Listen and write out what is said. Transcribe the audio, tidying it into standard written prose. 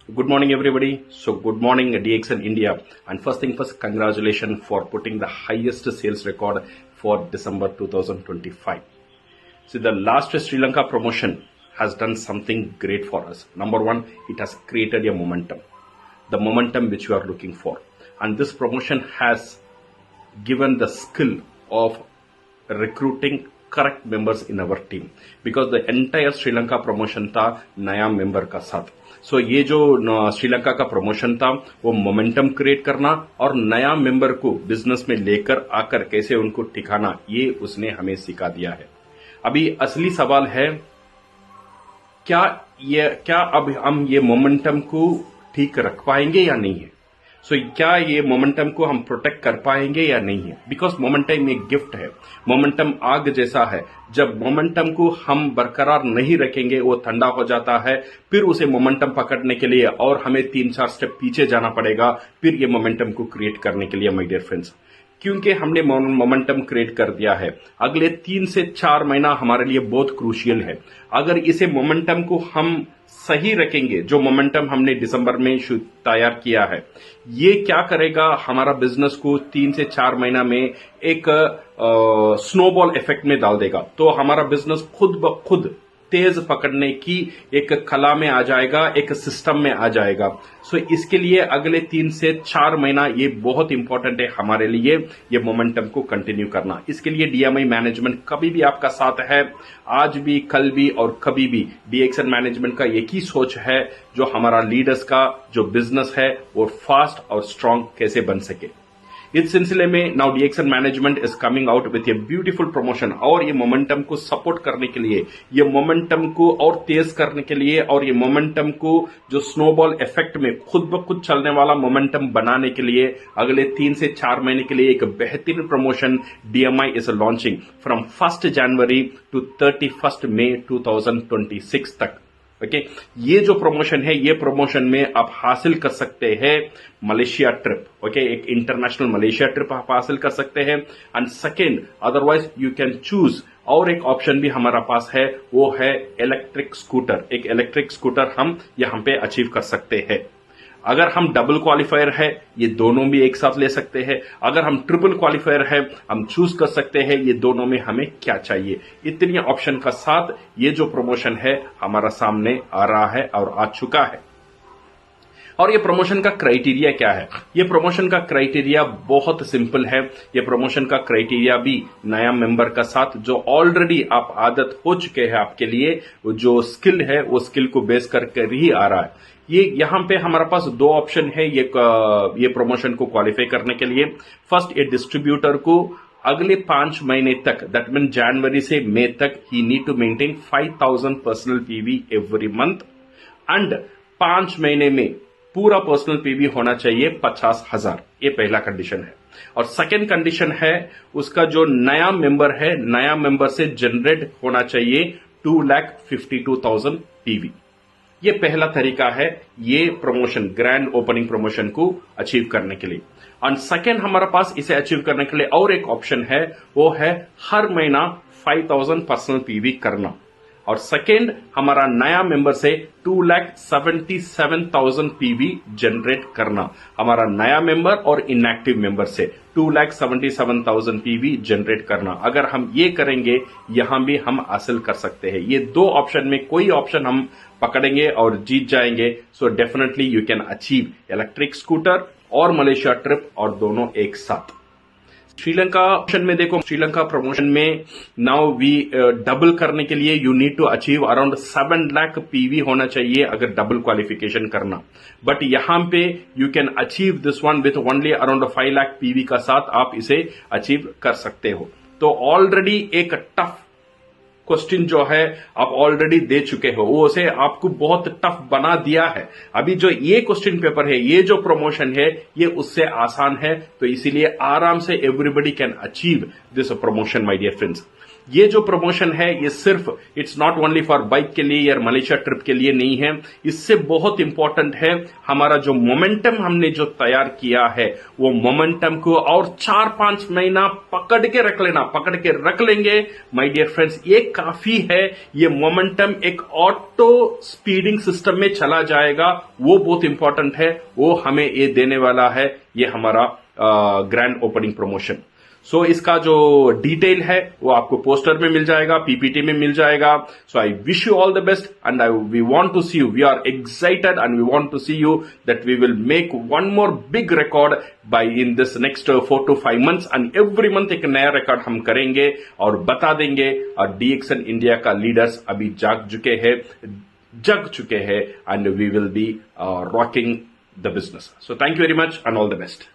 Good morning, everybody. So, good morning, DXN India. And first thing first, congratulations for putting the highest sales record for December 2025. See, the last Sri Lanka promotion has done something great for us. Number one, it has created a momentum, the momentum which we are looking for. And this promotion has given the skill of recruiting correct members in our team, because the entire Sri Lanka promotion था नया member का साथ. सो ये जो श्रीलंका का promotion था वो momentum create करना और नया मेंबर को बिजनेस में लेकर आकर कैसे उनको ठिकाना, ये उसने हमें सिखा दिया है. अभी असली सवाल है क्या अब हम ये मोमेंटम को ठीक रख पाएंगे या नहीं है. सो क्या ये मोमेंटम को हम प्रोटेक्ट कर पाएंगे या नहीं है. बिकॉज मोमेंटम एक गिफ्ट है, मोमेंटम आग जैसा है. जब मोमेंटम को हम बरकरार नहीं रखेंगे वो ठंडा हो जाता है. फिर उसे मोमेंटम पकड़ने के लिए और हमें 3-4 स्टेप पीछे जाना पड़ेगा फिर ये मोमेंटम को क्रिएट करने के लिए. माय डियर फ्रेंड्स, क्योंकि हमने मोमेंटम क्रिएट कर दिया है, अगले 3 से 4 महीना हमारे लिए बहुत क्रूशियल है. अगर इसे मोमेंटम को हम सही रखेंगे, जो मोमेंटम हमने दिसंबर में तैयार किया है, ये क्या करेगा, हमारा बिजनेस को 3 से 4 महीना में एक स्नोबॉल इफेक्ट में डाल देगा. तो हमारा बिजनेस खुद ब खुद तेज पकड़ने की एक कला में आ जाएगा, एक सिस्टम में आ जाएगा. सो इसके लिए अगले 3 से 4 महीना ये बहुत इंपॉर्टेंट है हमारे लिए, ये मोमेंटम को कंटिन्यू करना. इसके लिए डीएमआई मैनेजमेंट कभी भी आपका साथ है, आज भी, कल भी और कभी भी. डीएक्सन मैनेजमेंट का एक ही सोच है, जो हमारा लीडर्स का जो बिजनेस है वो फास्ट और स्ट्रांग कैसे बन सके. इस सिलसिले में now DXN management is coming out with a beautiful promotion. और ये मोमेंटम को सपोर्ट करने के लिए, ये मोमेंटम को और तेज करने के लिए, और ये मोमेंटम को जो स्नोबॉल इफेक्ट में खुद ब खुद चलने वाला मोमेंटम बनाने के लिए अगले 3 से 4 महीने के लिए एक बेहतरीन promotion DMI is launching from 1 January to 31 May 2026 तक. ओके, ये जो प्रमोशन है, ये प्रमोशन में आप हासिल कर सकते हैं मलेशिया ट्रिप. ओके, एक इंटरनेशनल मलेशिया ट्रिप आप हासिल कर सकते हैं. And second, otherwise you can choose, और एक ऑप्शन भी हमारा पास है, वो है इलेक्ट्रिक स्कूटर. एक इलेक्ट्रिक स्कूटर हम यहां पे अचीव कर सकते हैं. अगर हम डबल क्वालिफायर है, ये दोनों भी एक साथ ले सकते हैं. अगर हम ट्रिपल क्वालिफायर है, हम चूज कर सकते हैं ये दोनों में हमें क्या चाहिए. इतनी ऑप्शन का साथ ये जो प्रमोशन है हमारा सामने आ रहा है और आ चुका है. और ये प्रमोशन का क्राइटेरिया क्या है? ये प्रमोशन का क्राइटेरिया बहुत सिंपल है. ये प्रमोशन का क्राइटेरिया भी नया मेंबर का साथ, जो ऑलरेडी आप आदत हो चुके हैं, आपके लिए जो स्किल है वो स्किल को बेस करके ही आ रहा है. ये यहां पे हमारे पास 2 ऑप्शन है ये प्रमोशन को क्वालिफाई करने के लिए. फर्स्ट, ये डिस्ट्रीब्यूटर को अगले 5 महीने तक, दैट मीन जनवरी से मई तक, he need to maintain 5000 personal PV every month. And 5 महीने में पूरा पर्सनल पीवी होना चाहिए 50,000. ये पहला कंडीशन है. और सेकेंड कंडीशन है, उसका जो नया मेंबर है, नया मेंबर से जनरेट होना चाहिए 2,52,000 पीवी. ये पहला तरीका है ये प्रमोशन, ग्रैंड ओपनिंग प्रमोशन को अचीव करने के लिए. और सेकेंड, हमारे पास इसे अचीव करने के लिए और एक ऑप्शन है, वो है हर महीना 5,000 पर्सनल पीवी करना. और सेकेंड, हमारा नया मेंबर से 2,77,000 पीवी जनरेट करना. हमारा नया मेंबर और इनएक्टिव मेंबर से 2,77,000 पीवी जनरेट करना. अगर हम ये करेंगे, यहां भी हम हासिल कर सकते हैं. ये 2 ऑप्शन में कोई ऑप्शन हम पकड़ेंगे और जीत जाएंगे. So definitely you can achieve electric scooter और मलेशिया ट्रिप, और दोनों एक साथ. श्रीलंका ऑप्शन में देखो, श्रीलंका प्रमोशन में नाउ वी डबल करने के लिए you need to achieve around 7 lakh PV होना चाहिए अगर डबल क्वालिफिकेशन करना. बट यहां पे you can achieve this one with only around 5 lakh PV का साथ आप इसे अचीव कर सकते हो. तो ऑलरेडी एक टफ क्वेश्चन जो है आप ऑलरेडी दे चुके हो, वो उसे आपको बहुत टफ बना दिया है. अभी जो ये क्वेश्चन पेपर है, ये जो प्रमोशन है, ये उससे आसान है. तो इसीलिए आराम से everybody can achieve this promotion, my dear friends. ये जो प्रमोशन है ये सिर्फ it's not only for bike के लिए या मलेशिया ट्रिप के लिए नहीं है, इससे बहुत इंपॉर्टेंट है हमारा जो मोमेंटम हमने जो तैयार किया है वो मोमेंटम को और 4-5 महीना पकड़ के रख लेना, पकड़ के रख लेंगे माय डियर फ्रेंड्स, ये काफी है। ये मोमेंटम एक ऑटो स्पीडिंग सिस्टम में चला जाएगा, वो बहुत इंपॉर्टेंट है, वो हमें ये देने वाला है ये हमारा ग्रैंड ओपनिंग प्रमोशन। सो इसका जो डिटेल है वो आपको पोस्टर में मिल जाएगा, पीपीटी में मिल जाएगा। So I wish you all the best and we want to see you, we are excited and we want to see you that we will make one more big record by in this next 4 to 5 months and every month एक नया record हम करेंगे और बता देंगे। और DXN India का leaders अभी जग चुके हैं and we will be rocking the business. So thank you very much and all the best.